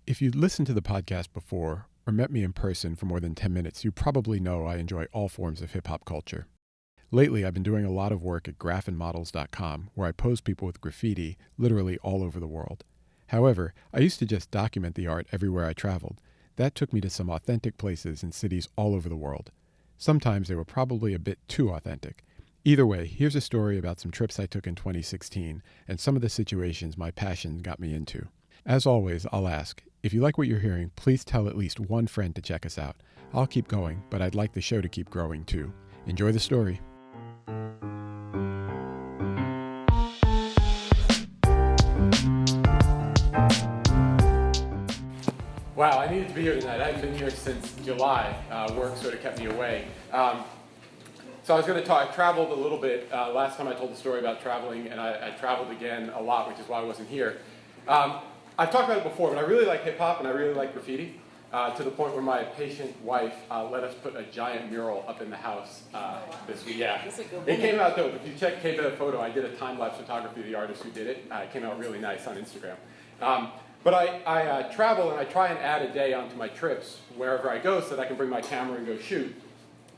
If you'd listened to the podcast before or met me in person for more than 10 minutes, you probably know I enjoy all forms of hip-hop culture. Lately, I've been doing a lot of work at graffmodels.com, where I pose people with graffiti literally all over the world. However, I used to just document the art everywhere I traveled. That took me to some authentic places in cities all over the world. Sometimes they were probably a bit too authentic. Either way, here's a story about some trips I took in 2016 and some of the situations my passion got me into. As always, I'll ask, if you like what you're hearing, please tell at least one friend to check us out. I'll keep going, but I'd like the show to keep growing too. Enjoy the story. Wow, I needed to be here tonight. I haven't been here since July. Work sort of kept me away. So I was going to talk, I traveled a little bit. Last time I told the story about traveling, and I traveled again a lot, which is why I wasn't here. I've talked about it before, but I really like hip-hop and I really like graffiti, to the point where my patient wife let us put a giant mural up in the house this week. Yeah, it came out dope. If you check K-Bed Photo, I did a time-lapse photography of the artist who did it. It came out really nice on Instagram. But I travel and I try and add a day onto my trips wherever I go so that I can bring my camera and go shoot.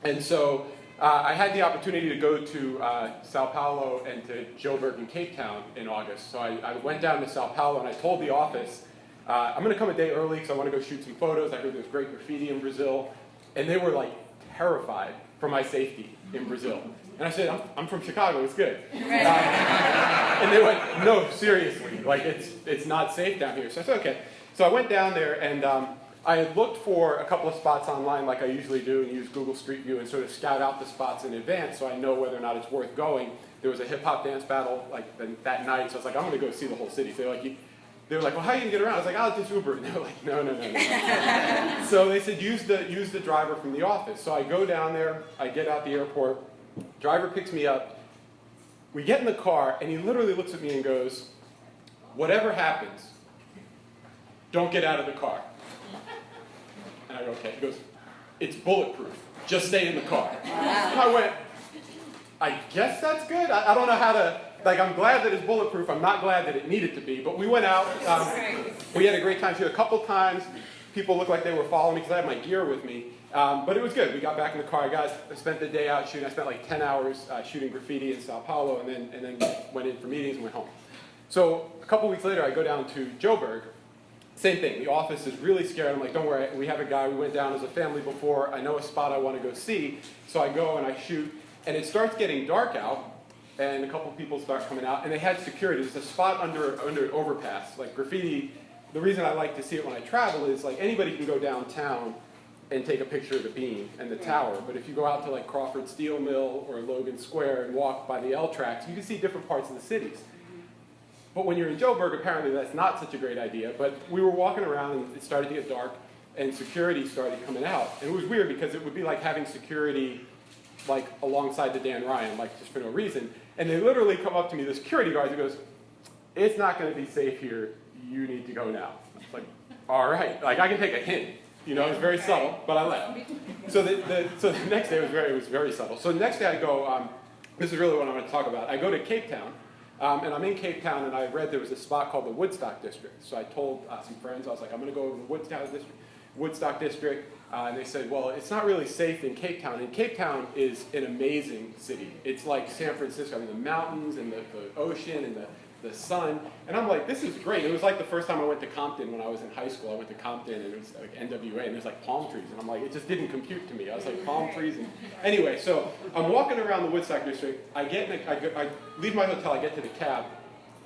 And so I had the opportunity to go to São Paulo and to Johannesburg and Cape Town in August. So I went down to São Paulo and I told the office, I'm going to come a day early because I want to go shoot some photos. I heard there's great graffiti in Brazil. And they were like terrified for my safety in Brazil. And I said, I'm from Chicago, it's good. And they went, no, seriously, like it's not safe down here. So I said, okay. So I went down there and I had looked for a couple of spots online like I usually do and use Google Street View and sort of scout out the spots in advance so I know whether or not it's worth going. There was a hip-hop dance battle like that night, so I was like, I'm going to go see the whole city. So they were like, well, how are you going to get around? I was like, I'll just Uber. And they were like, no. So they said, use the driver from the office. So I go down there, I get out the airport, driver picks me up, we get in the car, and he literally looks at me and goes, whatever happens, don't get out of the car. And I go, okay. He goes, it's bulletproof. Just stay in the car. And I went, I guess that's good. I don't know how to, I'm glad that it's bulletproof. I'm not glad that it needed to be. But we went out. We had a great time. A couple times, people looked like they were following me because I had my gear with me. But it was good. We got back in the car. I spent the day out shooting. I spent like 10 hours shooting graffiti in São Paulo and then went in for meetings and went home. So a couple weeks later, I go down to Johannesburg. Same thing. The office is really scared. I'm like, don't worry. We have a guy. We went down as a family before. I know a spot I want to go see. So I go and I shoot. And it starts getting dark out. And a couple people start coming out. And they had security. There's a spot under an overpass. Like graffiti, the reason I like to see it when I travel is like anybody can go downtown and take a picture of the beam and the tower. But if you go out to like Crawford Steel Mill or Logan Square and walk by the L tracks, you can see different parts of the cities. But when you're in Johannesburg, apparently that's not such a great idea. But we were walking around and it started to get dark and security started coming out. And it was weird because it would be like having security like alongside the Dan Ryan, like just for no reason. And they literally come up to me, the security guard, who goes, it's not going to be safe here. You need to go now. It's like, all right. Like I can take a hint. You know, it was very subtle, but I left. So the next day it was very subtle. So the next day I go, this is really what I want to talk about. I go to Cape Town. And I'm in Cape Town, and I read there was a spot called the Woodstock District. So I told some friends, I was like, I'm going to go to the Woodstock District. And they said, well, it's not really safe in Cape Town. And Cape Town is an amazing city. It's like San Francisco. I mean, the mountains and the ocean and the sun. And I'm like, this is great. It was like the first time I went to Compton when I was in high school. I went to Compton, and it was like NWA, and there's like palm trees. And I'm like, it just didn't compute to me. I was like, palm trees. And anyway, so I'm walking around the Woodstock District. I leave my hotel. I get to the cab.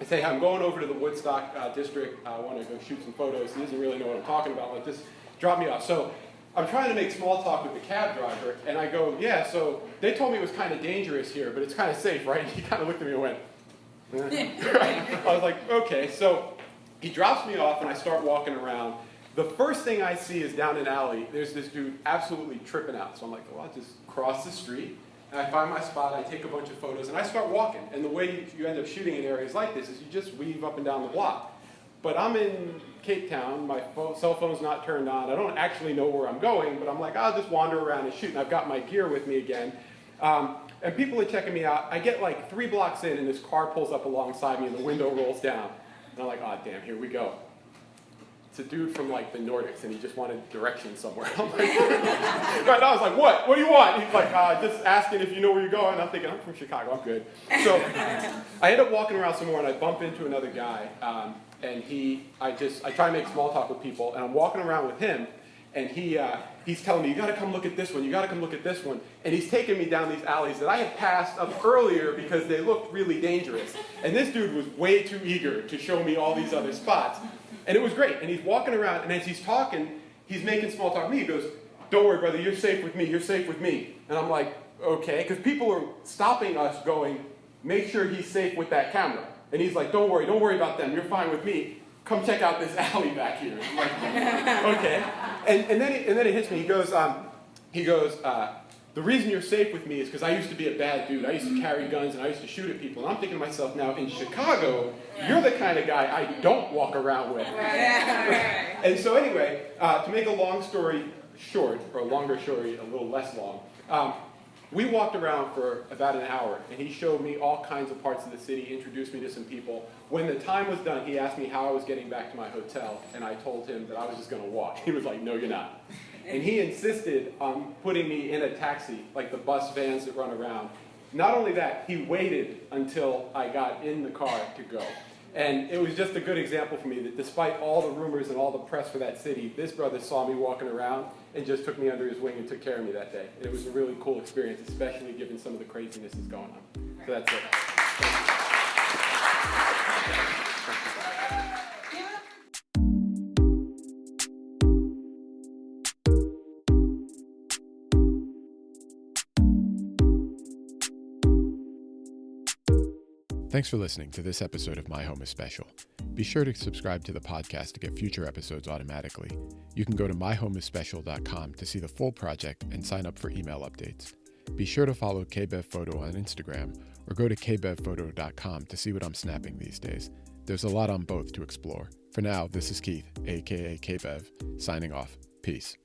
I say, I'm going over to the Woodstock District. I want to go shoot some photos. He doesn't really know what I'm talking about. Like, just drop me off. So I'm trying to make small talk with the cab driver. And I go, yeah, so they told me it was kind of dangerous here, but it's kind of safe, right? And he kind of looked at me and went, right? I was like, okay. So he drops me off, and I start walking around. The first thing I see is down an alley. There's this dude absolutely tripping out. So I'm like, well, I'll just cross the street. And I find my spot. I take a bunch of photos, and I start walking. And the way you end up shooting in areas like this is you just weave up and down the block. But I'm in Cape Town. My cell phone's not turned on. I don't actually know where I'm going, but I'm like, I'll just wander around and shoot. And I've got my gear with me again. And people are checking me out. I get like 3 blocks in, and this car pulls up alongside me, and the window rolls down. And I'm like, oh, damn, here we go. it's a dude from like the Nordics, and he just wanted directions somewhere. I'm like, right now I was like, what? What do you want? He's like, just asking if you know where you're going. I'm thinking, I'm from Chicago, I'm good. So I end up walking around some more, and I bump into another guy, and I try to make small talk with people, and I'm walking around with him, and he's telling me, you gotta come look at this one, you gotta come look at this one. And he's taking me down these alleys that I had passed up earlier because they looked really dangerous. And this dude was way too eager to show me all these other spots. And it was great. And he's walking around, and as he's talking, he's making small talk with me. He goes, don't worry, brother, you're safe with me, you're safe with me. And I'm like, okay, because people are stopping us going, make sure he's safe with that camera. And he's like, don't worry about them, you're fine with me. Come check out this alley back here. I'm like, okay. And then it hits me. He goes, the reason you're safe with me is because I used to be a bad dude. I used to carry guns and I used to shoot at people. And I'm thinking to myself now, in Chicago, you're the kind of guy I don't walk around with. And so anyway, to make a long story short, or a longer story a little less long, we walked around for about an hour, and he showed me all kinds of parts of the city, introduced me to some people. When the time was done, he asked me how I was getting back to my hotel, and I told him that I was just going to walk. He was like, no, you're not. And he insisted on putting me in a taxi, like the bus vans that run around. Not only that, he waited until I got in the car to go. And it was just a good example for me that despite all the rumors and all the press for that city, this brother saw me walking around and just took me under his wing and took care of me that day. And it was a really cool experience, especially given some of the craziness that's going on. So that's it. Thanks for listening to this episode of My Home is Special. Be sure to subscribe to the podcast to get future episodes automatically. You can go to myhomeisspecial.com to see the full project and sign up for email updates. Be sure to follow KBevPhoto on Instagram or go to kbevphoto.com to see what I'm snapping these days. There's a lot on both to explore. For now, this is Keith, aka KBev, signing off. Peace.